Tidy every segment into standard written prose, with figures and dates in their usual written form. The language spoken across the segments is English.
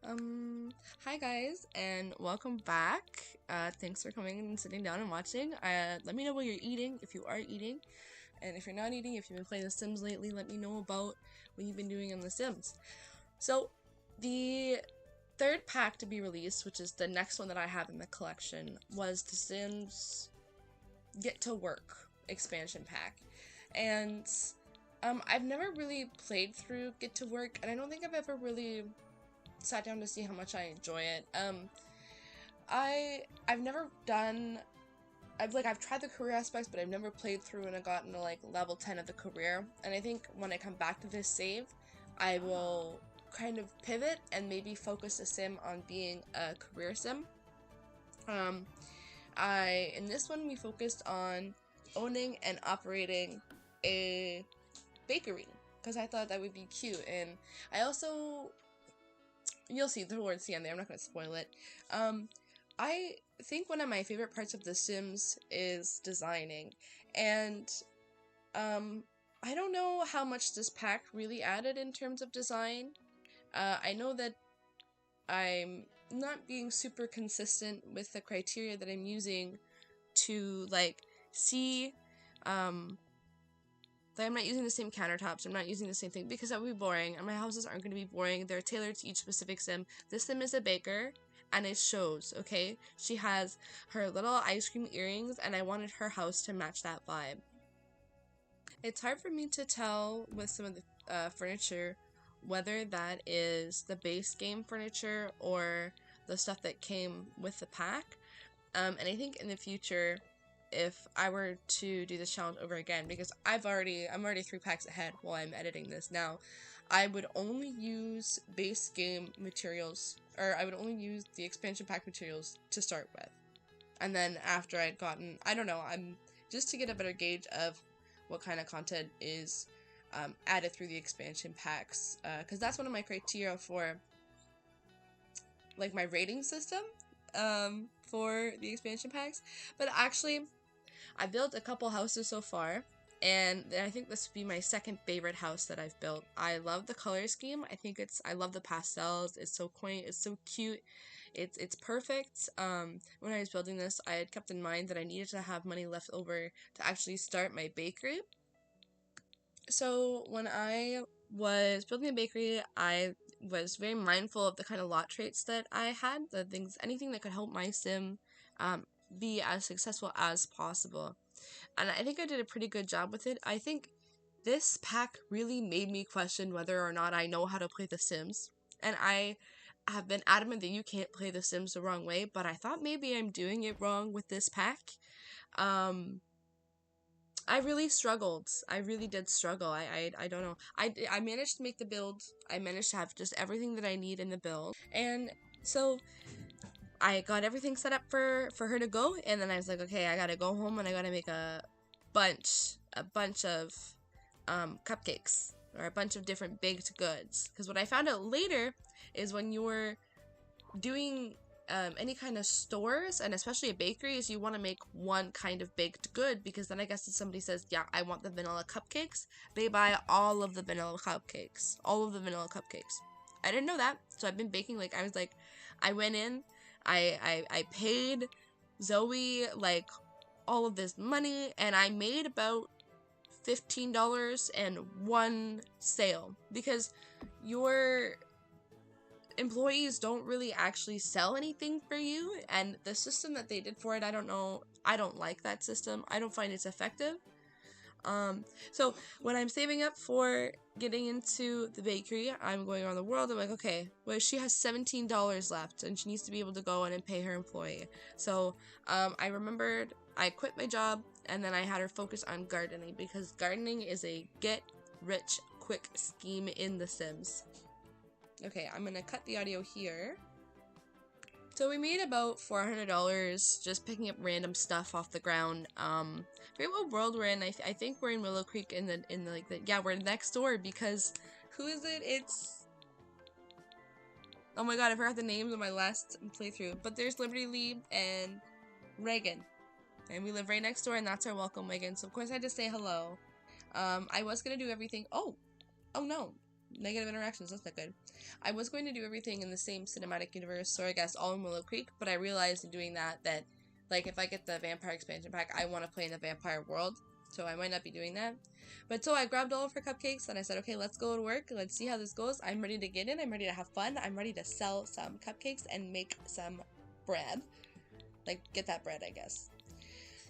Hi guys, and welcome back. Thanks for coming and sitting down and watching. Let me know what you're eating, if you are eating, and if you're not eating, if you've been playing The Sims lately, let me know about what you've been doing in The Sims. So, the third pack to be released, which is the next one that I have in the collection, was The Sims Get to Work expansion pack. And, I've never really played through Get to Work, and I don't think I've ever really sat down to see how much I enjoy it. I've never done I've tried the career aspects, but I've never played through and I gotten to like level 10 of the career. And I think when I come back to this save, I will kind of pivot and maybe focus the sim on being a career sim. In this one we focused on owning and operating a bakery because I thought that would be cute, and I also, you'll see towards the end there, I'm not going to spoil it. I think one of my favorite parts of The Sims is designing, and I don't know how much this pack really added in terms of design. I know that I'm not being super consistent with the criteria that I'm using to like see that I'm not using the same countertops, I'm not using the same thing because that would be boring, and my houses aren't going to be boring. They're tailored to each specific sim. This sim is a baker, and it shows, okay? She has her little ice cream earrings, and I wanted her house to match that vibe. It's hard for me to tell with some of the furniture whether that is the base game furniture or the stuff that came with the pack. And I think in the future, if I were to do this challenge over again, because I'm already 3 packs ahead while I'm editing this now, I would only use base game materials, or I would only use the expansion pack materials to start with. And then after I'd gotten, I don't know, I'm just to get a better gauge of what kind of content is added through the expansion packs, because that's one of my criteria for like my rating system for the expansion packs. But actually, I built a couple houses so far, and I think this would be my second favorite house that I've built. I love the color scheme. I love the pastels. It's so quaint. It's so cute. It's perfect. When I was building this, I had kept in mind that I needed to have money left over to actually start my bakery. So when I was building a bakery, I was very mindful of the kind of lot traits that I had, the things, anything that could help my sim be as successful as possible. And I think I did a pretty good job with it. I think this pack really made me question whether or not I know how to play The Sims. And I have been adamant that you can't play The Sims the wrong way, but I thought maybe I'm doing it wrong with this pack. I really struggled. I really did struggle. I don't know. I managed to make the build. I managed to have just everything that I need in the build. And so I got everything set up for her to go, and then I was like, okay, I gotta go home and I gotta make a bunch of cupcakes, or a bunch of different baked goods. Because what I found out later is when you're doing any kind of stores, and especially a bakery, is you want to make one kind of baked good, because then I guess if somebody says, yeah, I want the vanilla cupcakes, they buy all of the vanilla cupcakes. I didn't know that, so I've been baking, like, I went in, I paid Zoe, like, all of this money, and I made about $15 and one sale, because your employees don't really actually sell anything for you, and the system that they did for it, I don't know, I don't like that system. I don't find it's effective. So when I'm saving up for getting into the bakery, I'm going around the world, I'm like, okay, well, she has $17 left and she needs to be able to go in and pay her employee. So I remembered I quit my job, and then I had her focus on gardening, because gardening is a get rich quick scheme in The Sims. Okay, I'm gonna cut the audio here. So we made about $400 just picking up random stuff off the ground. I forget what world we're in. I think we're in Willow Creek yeah, we're next door, because who is it? It's, oh my god, I forgot the names of my last playthrough. But there's Liberty Lee and Reagan, and we live right next door, and that's our welcome wagon. So of course I had to say hello. I was gonna do everything. Oh no. negative interactions. That's not good. I was going to do everything in the same cinematic universe, so I guess all in Willow Creek, but I realized in doing that, like, if I get the vampire expansion pack, I want to play in the vampire world, so I might not be doing that. But so I grabbed all of her cupcakes, and I said, okay, let's go to work, let's see how this goes. I'm ready to get in, I'm ready to have fun, I'm ready to sell some cupcakes and make some bread. Like, get that bread, I guess.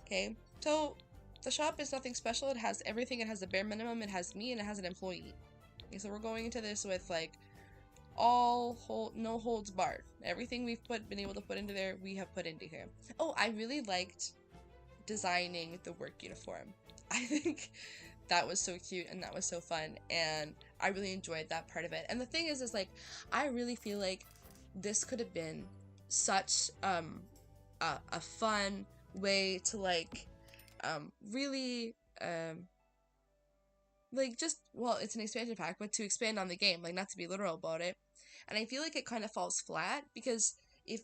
Okay, so the shop is nothing special. It has everything. It has the bare minimum. It has me, and it has an employee. Okay, so we're going into this with, like, no holds barred. Everything we've been able to put into there, we have put into here. Oh, I really liked designing the work uniform. I think that was so cute and that was so fun, and I really enjoyed that part of it. And the thing is like, I really feel like this could have been such a fun way to, like, really like, just, well, it's an expansion pack, but to expand on the game, like, not to be literal about it. And I feel like it kind of falls flat because if,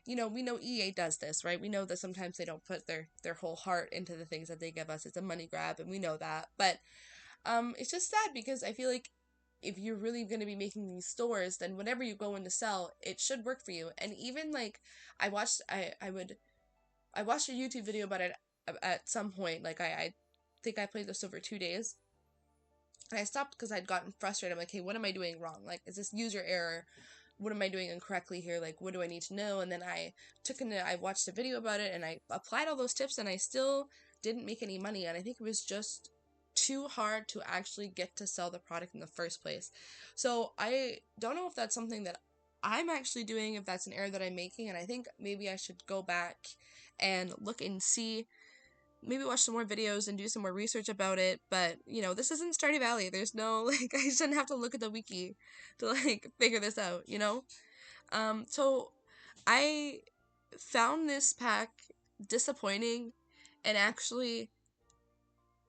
we know EA does this, right? We know that sometimes they don't put their whole heart into the things that they give us. It's a money grab, and we know that. But it's just sad because I feel like if you're really going to be making these stores, then whatever you go in to sell, it should work for you. And even, like, I watched a YouTube video about it at some point. Like, I think I played this over 2 days. And I stopped because I'd gotten frustrated. I'm like, hey, what am I doing wrong? Like, is this user error? What am I doing incorrectly here? Like, what do I need to know? And then I watched a video about it, and I applied all those tips, and I still didn't make any money. And I think it was just too hard to actually get to sell the product in the first place. So I don't know if that's something that I'm actually doing, if that's an error that I'm making, and I think maybe I should go back and look and see, maybe watch some more videos and do some more research about it. But, this isn't Stardew Valley. There's no, like, I shouldn't have to look at the wiki to, like, figure this out, So I found this pack disappointing and actually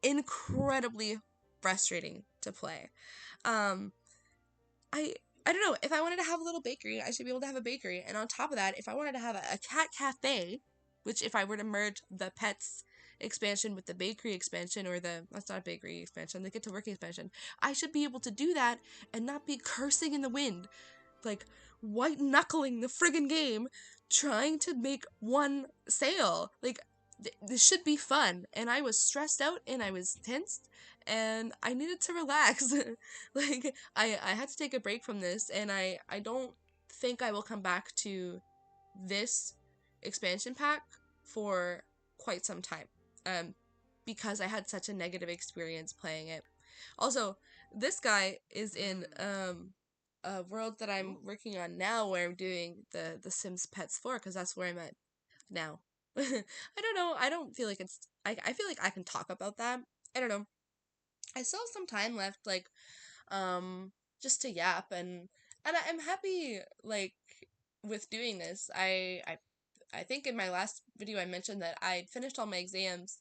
incredibly frustrating to play. Um, I I don't know, if I wanted to have a little bakery, I should be able to have a bakery. And on top of that, if I wanted to have a cat cafe, which if I were to merge the pets expansion with the bakery expansion, or that's not a bakery expansion, the get to work expansion, I should be able to do that and not be cursing in the wind, like, white knuckling the friggin' game, trying to make one sale. Like, this should be fun. And I was stressed out and I was tensed and I needed to relax. Like, I had to take a break from this, and I don't think I will come back to this expansion pack for quite some time. Because I had such a negative experience playing it. Also, this guy is in a world that I'm working on now, where I'm doing the Sims Pets 4, because that's where I'm at now. I don't know. I don't feel like I feel like I can talk about that. I don't know. I still have some time left, like, just to yap, and I'm happy, like, with doing this. I think in my last video I mentioned that I'd finished all my exams,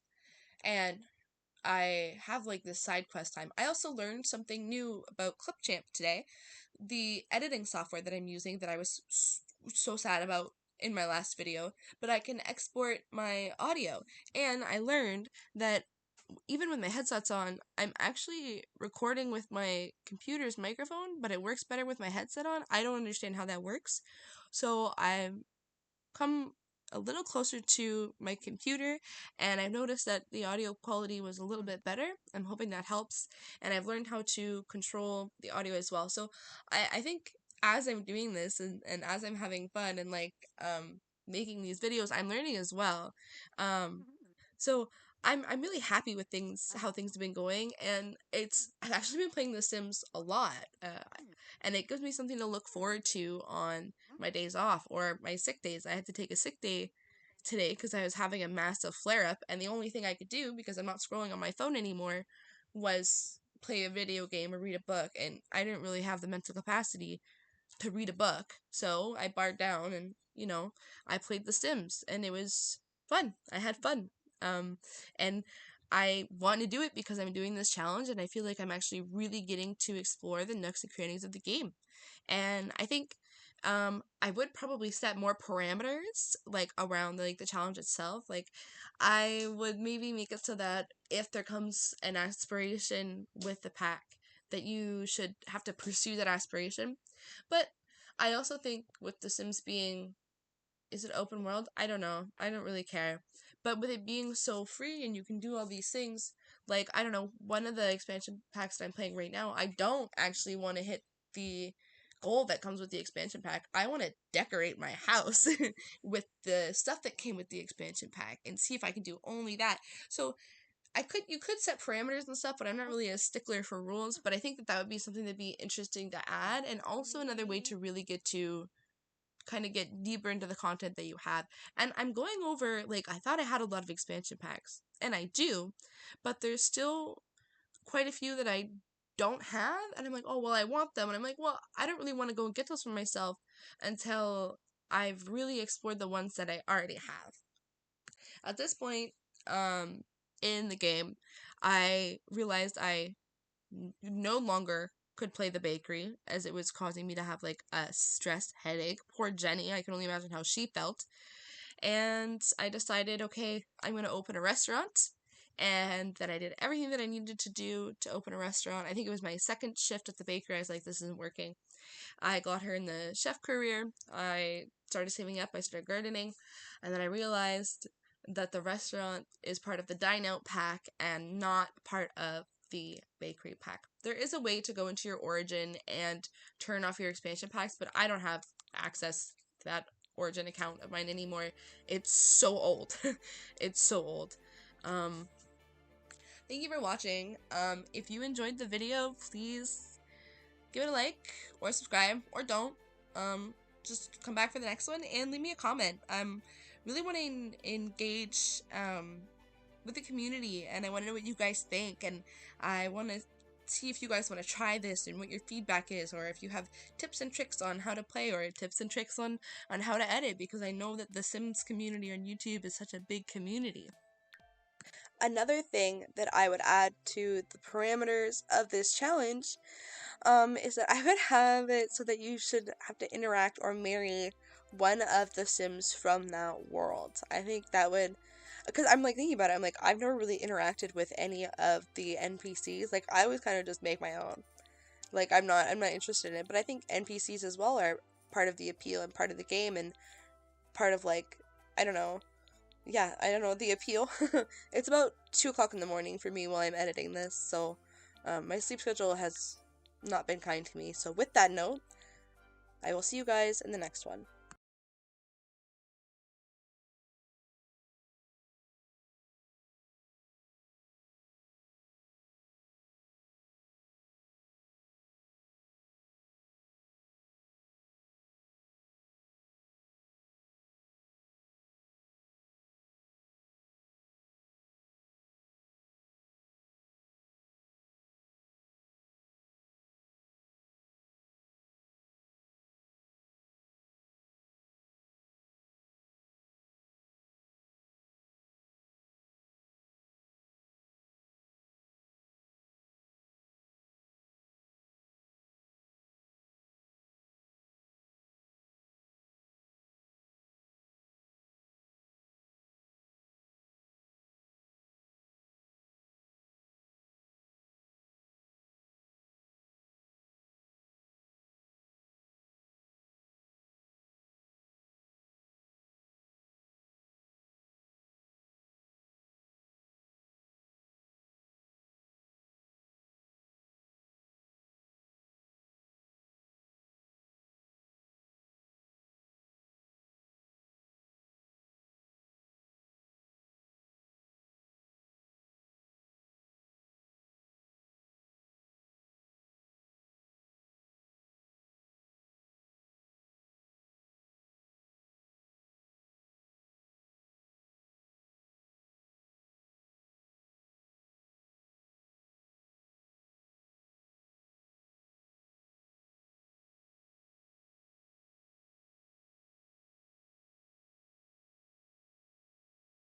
and I have, like, this side quest time. I also learned something new about Clipchamp today, the editing software that I'm using that I was so sad about in my last video, but I can export my audio. And I learned that even with my headsets on, I'm actually recording with my computer's microphone, but it works better with my headset on. I don't understand how that works. So I'm come a little closer to my computer, and I've noticed that the audio quality was a little bit better. I'm hoping that helps, and I've learned how to control the audio as well. So I think as I'm doing this, and as I'm having fun and, like, making these videos, I'm learning as well. So I'm really happy with how things have been going, and I've actually been playing The Sims a lot, and it gives me something to look forward to on my days off or my sick days. I had to take a sick day today because I was having a massive flare up, and the only thing I could do, because I'm not scrolling on my phone anymore, was play a video game or read a book, and I didn't really have the mental capacity to read a book. So I barred down and, I played The Sims, and it was fun. I had fun. And I want to do it because I'm doing this challenge, and I feel like I'm actually really getting to explore the nooks and crannies of the game. And I think I would probably set more parameters, like, around, like, the challenge itself. Like, I would maybe make it so that if there comes an aspiration with the pack, that you should have to pursue that aspiration. But I also think with The Sims being, is it open world? I don't know. I don't really care. But with it being so free and you can do all these things, like, I don't know, one of the expansion packs that I'm playing right now, I don't actually want to hit the goal that comes with the expansion pack. I want to decorate my house with the stuff that came with the expansion pack and see if I can do only that. So you could set parameters and stuff, but I'm not really a stickler for rules. But I think that would be something that'd be interesting to add, and also another way to really get to kind of get deeper into the content that you have. And I'm going over, like, I thought I had a lot of expansion packs, and I do, but there's still quite a few that I don't have, and I'm like, oh, well, I want them, and I'm like, well, I don't really want to go and get those for myself until I've really explored the ones that I already have. At this point, in the game, I realized I no longer could play the bakery as it was causing me to have like a stressed headache. Poor Jenny, I can only imagine how she felt. And I decided, okay, I'm going to open a restaurant. And then I did everything that I needed to do to open a restaurant. I think it was my second shift at the bakery. I was like, this isn't working. I got her in the chef career. I started saving up. I started gardening. And then I realized that the restaurant is part of the dine out pack and not part of the bakery pack. There is a way to go into your origin and turn off your expansion packs, but I don't have access to that origin account of mine anymore. It's so old. It's so old. Thank you for watching. If you enjoyed the video, please give it a like or subscribe, or don't. Just come back for the next one and leave me a comment. Really want to engage with the community, and I want to know what you guys think, and I want to see if you guys want to try this and what your feedback is, or if you have tips and tricks on how to play, or tips and tricks on how to edit, because I know that the Sims community on YouTube is such a big community. Another thing that I would add to the parameters of this challenge is that I would have it so that you should have to interact or marry one of the Sims from that world. I think that would, because I'm like thinking about it, I'm like, I've never really interacted with any of the NPCs. Like, I always kind of just make my own. Like, I'm not interested in it, but I think NPCs as well are part of the appeal and part of the game and part of, like, I don't know. Yeah, I don't know, the appeal. It's about 2 o'clock in the morning for me while I'm editing this, so my sleep schedule has not been kind to me. So with that note, I will see you guys in the next one.